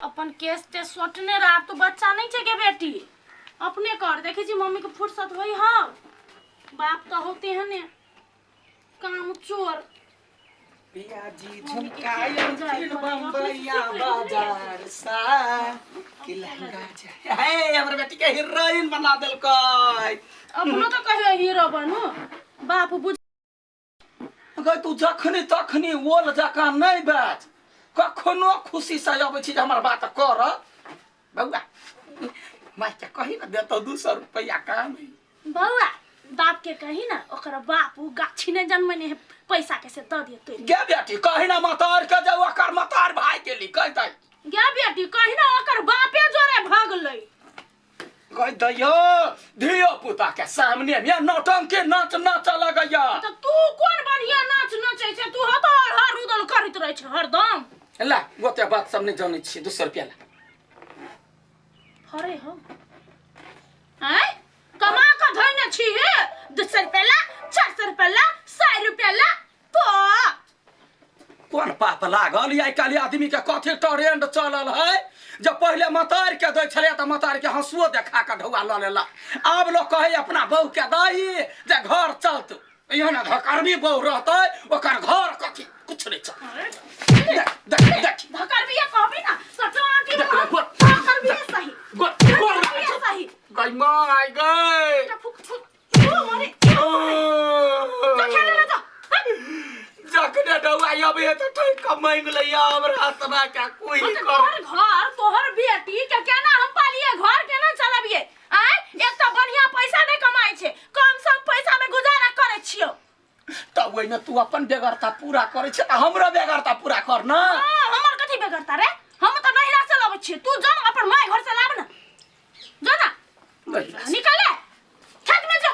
अपन case ते सोटने रहा तो बच्चा नहीं छे के बेटी अपने कर देखे जी मम्मी के फुर्सत होई हां बाप तो होते हैं ने काम चोर पियाजी झुमकायन फिर बम्बईया बाजार सा कि लहंगा जाए हे हमर बेटी के हीरोइन बना देल कई अपनो तो कहे हीरो बनू बाप बुझ गई तू जखनी तखनी ओल जका नहीं बैठ कखनो खुशी से आबै छी हमर बात कर बौआ मैं के कहि न देतो 200 रुपया काम बौआ बाप के कही ना ओकर बापू गाछी ने जन्म ने पैसा कैसे द दिए तो गे बेटी कहि ना मतार के जाऊ ओकर मतार भाई के ली कहतै गे बेटी कही ना ओकर बापे जोरे भागलै कह दयो धियो पुता के सामने में नौटंकी नाच नाच लगैया तो तू कोन बढ़िया नाच नाचै छै तू हर उदल करैत रहै छै हरदम ला गोते बात सब नहीं जानै छी 200 रुपया ला अरे हो हैं कमा का धइने छी हे 200 रुपया ला 400 रुपया ला 100 रुपया ला तो कौन पाप लागल या काली आदमी के कथि ट्रेंड चलल है जब पहले मतार के दै छले त मतार के हंसुओ देखा के ढौआ ल लेला अब लोग कहे अपना बहू के दही जे घर चलत यहाँ धकरबी बहू रहतै ओकर घर कथि कुछ नहीं चल देख धकरबी कहबी ना सटाटी धकरबी सही सही गई माय गई ओ मारे जा खेले ना जा जकने दवाई अबे त ठई कमाई ले हमर हाथना का कोई कर घर तोहर बेटी के केना हम पालिए घर केना चलाबिए आय एक त बढ़िया पैसा नहीं कमाई छे कम सम पैसा में गुजारा करे छियो तब ओइने तू अपन बेगरता पूरा करे छ त हमरा बेगरता पूरा कर ना हमर कथि बेगरता रे हम त नहिरा से लाबै छी तू जन अपन माय घर से लाब ना जना निकले खेत में जा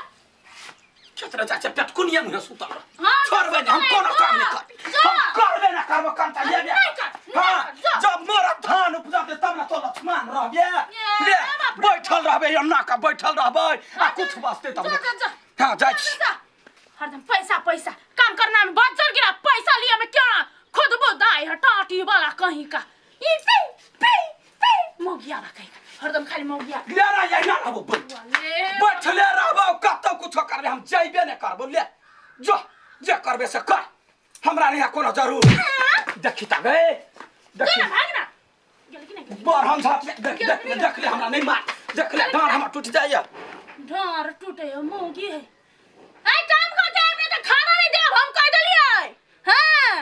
छतरा जा पेटकुनिया में सुता हां छोड़बे हम कोनो काम नहीं कर हम करबे ना करबो काम त लेबे हां जब मोरा धान उपजाते तब ना तो लक्ष्मण रहबे ले बैठल रहबे अन्ना का बैठल रहबे आ कुछ वास्ते तब हां जा हरदम पैसा पैसा काम करना में बजर गिरा पैसा लिया में क्या खुद बुदाई हटाटी वाला कहीं का ई पी मौगियाबा कहीं हरदम खाली मौगिया ले रा या ना रहबो बैठले रहबो कतो कुछ करबे हम जाइबे ना करबो ले जो जे करबे से कर हमरा नहीं कोनो जरूर देखि त गए देखि भागना गेल कि नहीं बार हम साथ देख ले हमरा नहीं मार देख ले डांड हम टूट जाइए डांड टूटे मौगी है ए काम कर दे हमने तो खाना नहीं दे हम कह दलिए हां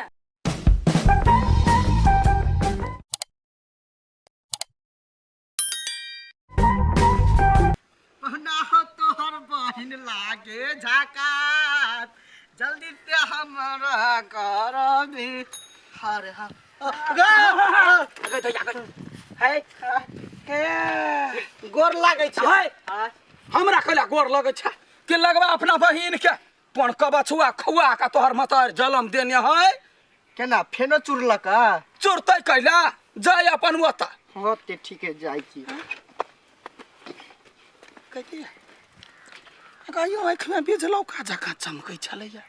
पहना हो तोहर बहिन लागे झकास जल्दी से हमरा करबी हर हम गए तो या हे गोर लागे छै हमरा कहला गोर लागे छै कि लगबा अपना बहिन के पण कबछुआ खुआ का तोहर मतार जलम देने है केना फेनो चुरलका चुरतै कैला जाय अपन ओता होते ठीक है जाय की कथि गायो आँख में बिजलौ का जका चमकै छलैया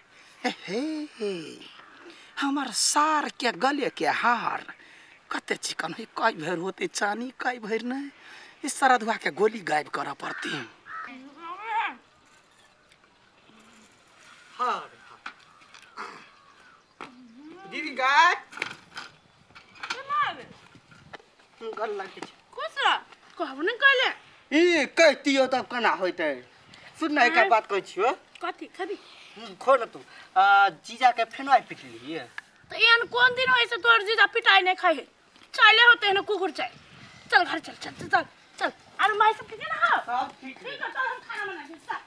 हे हमर सार के गले के हार कते चिकन है कई भर होते चानी कई भर नहीं इस सरधुआ के गोली गायब करा पड़ती हां दीदी गाय गल लागे छै कुछ कहब न कहले ई कहतियो तब केना होइतै सुन ना एक बात कहै छियो कथि खबी खो न तू जीजा के फेनो पिट लिये तो एन कोन दिन होइसे तोर जीजा पिटाई नहीं खाए चाले होते हैं कुकुर चाय चल घर चल चल चल चल और माई सब ठीक है ना सब ठीक है चल हम खाना बना के चल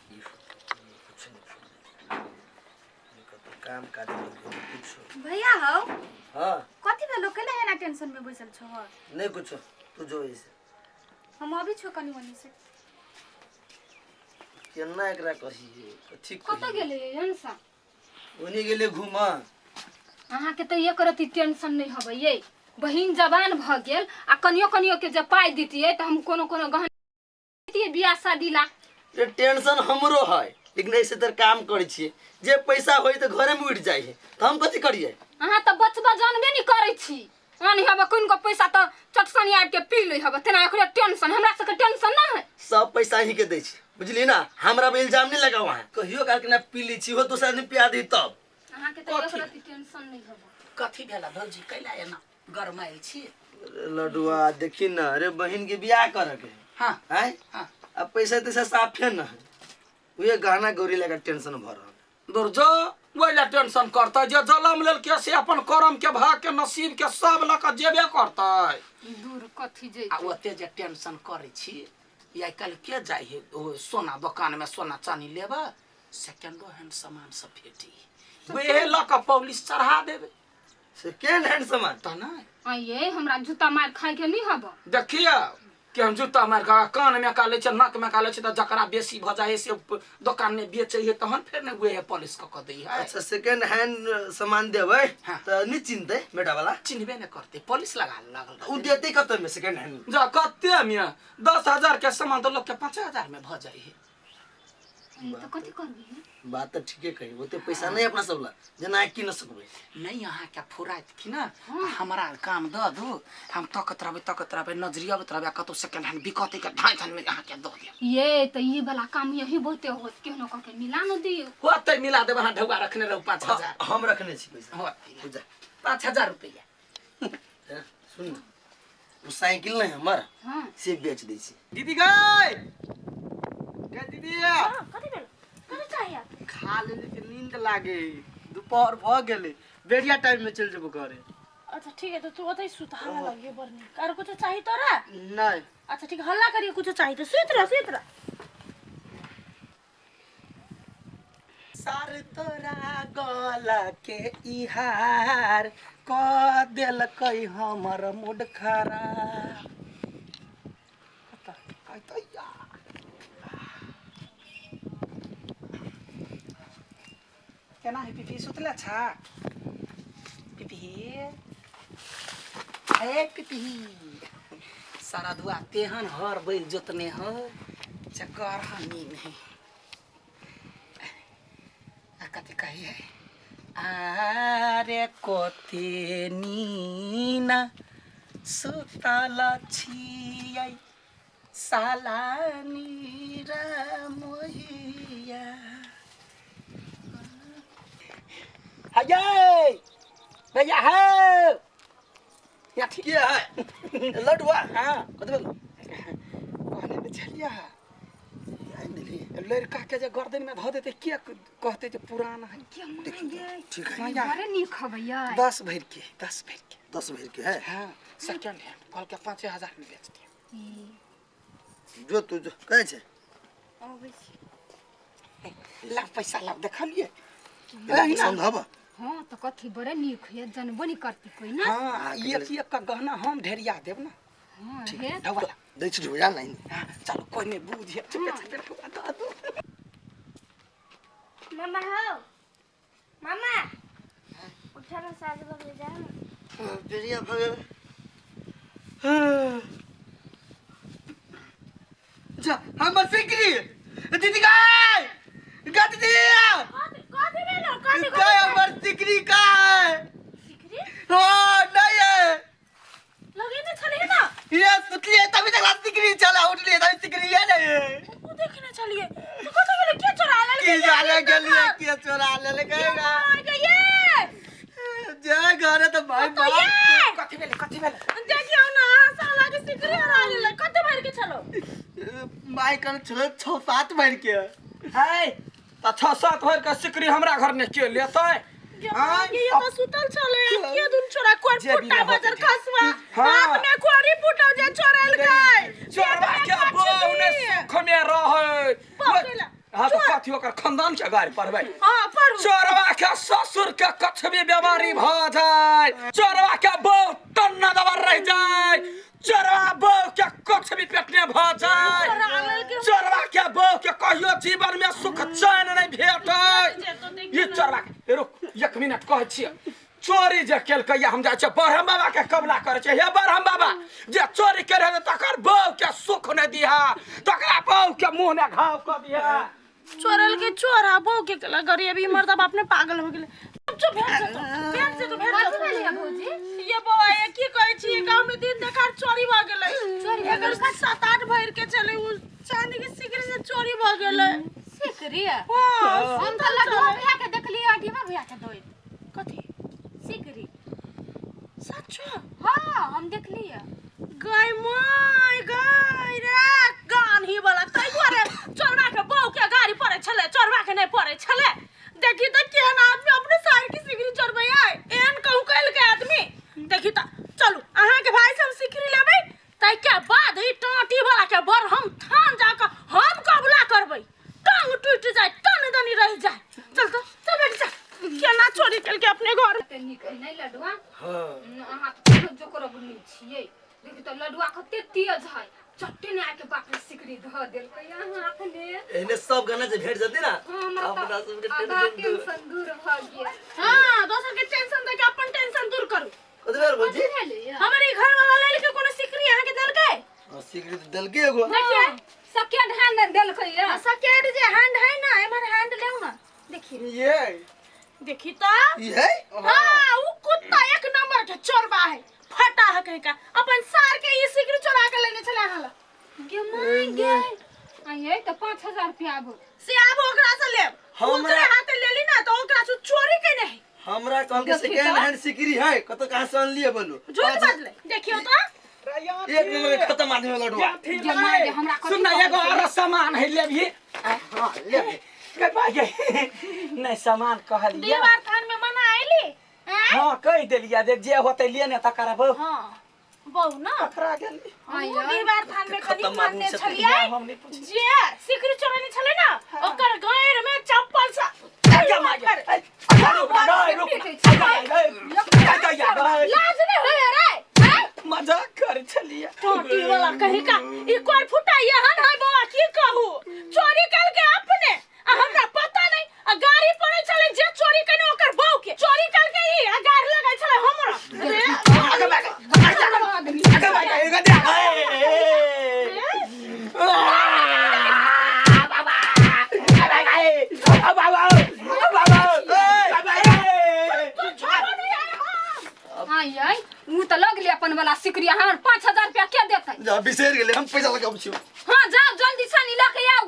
काम काज कुछ भैया हो हां कथि भेलो केले एना टेंशन में बैसल छ नहीं कुछ तू जो ऐसे हम अभी छ कनी वनी से केना एकरा कहिए ठीक कत गेले हंसा ओनी गेले घुमा अहाँ के तो ये करती टेंशन नहीं होबे ये बहिन जवान भ गेल आ कनियो के जब पाई दितिए त हम कोनो गहन दितिए बियाह शादी ला ये टेंशन हमरो है लेकिन ऐसे तर काम करै छिए जे पैसा होई त घरे में उठ जाई है त हम कथि करिए अहाँ त बचबा जानबे नहीं करै छी आनी हबे कोन को पैसा तो चटसनी आब के पी लै हबे तेना एकरे टेंशन हमरा से टेंशन ना है सब पैसा ही के दै छी बुझली ना हमरा पे इल्जाम नहीं लगाओ है कहियो काल के ना पी ली छी हो दूसरा दिन पिया दी तब अहाँ के तो एकरे टेंशन नहीं हबे कथी भेला भौजी कैला एना गरमाइल छी लडुआ देखी ना अरे बहन के बियाह करे के हां हैं हां अब पैसा तैसा साफे ना है उहे गहना गौरी लगा टेंशन भर दूर जो वही टेंशन करता जे जलम लेल के से अपन कर्म के भाग के नसीब के सब लक जेबे करता दूर कथी जे आ ओते जे टेंशन करे छी या कल के जाई है ओ सोना दुकान में सोना चांदी लेबा सेकंडो हैंड सामान सब भेटी वे लक पुलिस चढ़ा देबे सेकेंड हैंड सामान त ना आइए हमरा जूता मार खाए के नहीं हबे देखिए कि हम जूता मार का कान में का ले छ नाक में का ले छ त जकरा बेसी भ जाए से दुकान में बेचे है तहन फिर ने वे पुलिस क दई है अच्छा सेकेंड हैंड सामान देबै हाँ। त निश्चिंत है बेटा वाला चिन्हबे न करते पुलिस लगा लागल उ देते कत में सेकेंड हैंड जा कते में 10,000 के सामान तो लोग के 5,000 में भ जाए है तो कथी करबी बात तो ठीके कही ओते पैसा नहीं अपना सबला जना की न सकबै नहीं यहाँ क्या फुरात की ना हमारा काम द दो हम तकत रहबे नजरिया रहबे कतो सेकंड हैंड बिकते के ढाई थान में यहाँ क्या दो दिया ये तो ये वाला काम यही बहुते होत केहनो क के मिला न दियो होते मिला देबे हां ढौगा रखने रहू 5,000 हम रखने छी पैसा होते बुझा 5,000 रुपया सुन वो साइकिल नहीं हमर हां से बेच दै छी दीदी गई क्या दीदी कथि भेल कथि चाहिए खा लेले के नींद लागे दोपहर भ गेले बेरिया टाइम में चल जेबो घरे अच्छा ठीक है तो तू ओतै सुत हल्ला लगे बरनी कर कुछ चाहिए तोरा नहीं अच्छा ठीक हल्ला करिए कुछ चाहिए तो सुत रह सार तोरा गला के इहार क देल कई हमर मूड खराब आई तो यार केना है पिपी सुतला छा पिपी हे पिपी सारा दुआ तेहन हर बैल जोतने हो चकर हनी नहीं आ कथी कही है आरे कोते नीना सुतल छियै साला नीरा मोहिया हाय भैया है या ठीक है लडुआ हां कत भेल कहने में चलिया लड़का के जे गर्दन में धो देते क्या कहते जे पुराना है क्या मांगे ठीक है माया बड़े नी खबैया 10 भर के 10 के है हाँ सेकंड हैंड कल के 5,000 में बेच दिया जो तू जो कहे छे लाभ पैसा लाभ देखलिए समझाबा हां तो कथी बड़े नी है जनबो नहीं करती कोई ना हाँ एक का गहना हम ढेरिया देब ना हां है ढवला दै छी ढोया नहीं हाँ चलो कोई नहीं बूझे चुपे ठुआ दो मामा हो मामा उठा ना साज बजे जा ना बेरिया भगे जा हमर सिकरी दीदी गई दीदी कथी भेलो कथी काय हमर सिकरी काय सिकरी हां नहीं है लगे ना चले ना ये सुतली है तभी तक सिकरी चला उठली है तभी सिकरी है नहीं वो देखने चलिए तो कथी भेलो क्या चोरा ले की जाने गलिए के चोरा ले कहेगा ये जे घरे तो भाई तो बाप ये कथी भेलो देखियो ना साला के सिकरी हरा ले कथी भर के चलो माई कर छो 6-7 भर के है त 6-7 भर के सिकरी हमरा घर ने के लेतै ये तो सुतल चले के दुन छोरा कोर फुटा बाजार खसवा हाँ। हाथ में कोरी फुटाव जे छोरेल गए चोरवा के बहु ने सुख में रहै हां तो कथी ओकर खानदान के गाड़ी पढ़बै हां पढ़ू चोरवा के ससुर के कछबी बीमारी भ जाय चोरवा के बहु टन्ना दबर रह जाय चोरवा बहु के कछबी पेटने भ जाय चोरवा के बहु के कहियो जीवन में सुख चैन नहीं भेटै ये चोरवा के रुक 1 मिनट कहै छी चोरी जे केलकै हम जाय छै बरहम बाबा के कबला करे छै हे बरहम बाबा जे चोरी करे तकर बहु के सुख न दिहा तकरा बहु के मुंह ने घाव क दिहा चोरल के चोरा बो के गरीबी मर्दा बाप ने पागल हो गेले चुप भेट जे तो कथी भेलै है भौजी ये बौआ ये की कहै छी गांव में दिन देखार चोरी भ गेलै चोरी एकर 7-8 भर के चले उ चांदी के सिकरी से चोरी भ गेलै सिकरी हां हम तो लडुआ भैया के देखलिए अठीबा भैया के दोई कथी सिकरी सच हां हम देखलिए गाय माय गाय रे गान ही वाला तै दुआरे चोरवा के बहू के गाड़ी पड़े छले चोरवा के नहीं पड़े छले देखी त केहन आदमी अपने सार की सिकरी चोरबै आय एहन कहू कैल के आदमी देखी त चलू अहाँ के भाई से हम सिकरी लेबै तै के बाद ई टाटी वाला के बर हम थान जाके हम कबला करबै टांग टूट जाए तन दनी रह जाए चल तो चल बैठ जा केना चोरी कैल के अपने घर ते निक है नहीं लडुआ हां अहाँ तो जो करब नहीं छियै देखी त लडुआ कते तेज है चट्टे ने आके बाप रे सिकरी ध देल के यहाँ अपने एने सब गाना से भेट जते ना अपना सबके टेंशन दूर भ गया हां दोसर के टेंशन दे के अपन टेंशन दूर करू कथि भेल भौजी हमारी घर वाला लड़के कोनो सिकरी अहाँ के देल के सिकरी तो देल के एगो देखिए सेकंड हैंड देल के या सकेट जे हैंड है ना एमर हैंड लेऊ ना देखिए ये देखी तो ई है हां उ कुत्ता एक नंबर के चोरबा है फटा है कहीं का अपन सार के ई सिकरी चोरा के लेने चले हला गे माय गे आये त 5000 रुपया आबो से आब ओकरा से लेब हमरा हाथे लेली ना तो ओकरा से चोरी के नहीं हमरा कहल के सेकंड हैंड सिकरी है कत कहां से आनलिए बोलो झूठ बात ले देखियो तो एक नंबर के खत्म आदमी लडुआ गे माय गे हमरा सुन ना एगो और सामान है लेबी हां लेबी के भागे नहीं सामान कहलिए दीवार थान में मना आइली हां कह देलिया देख जे होते लिए ने त करबो हां बहु ना पकड़ा गेली दीवार थान में कनी खत्म आदमी मारने से छलिए हम नहीं पूछी जे सिकरी चोरनी छले ना ओकर गैर में चप्पल सा क्या मार लाज नहीं होय रे मजाक कर छलिए टोटी वाला कहीं का ई कोई फुटाइए हन है बाबा की कहू चोरी कल के अपने हमरा पता नहीं आ गाड़ी पड़े चले जे चोरी कने ओकर बहू के चोरी कल के ई आ गाड़ी लगाई चले हमरा आये उ त लगले अपन वाला सिकरी हमर 5000 रुपया के देतै जा बिसेर गेले हम पैसा लगाब छियो हां जाओ जल्दी सानी लेके आओ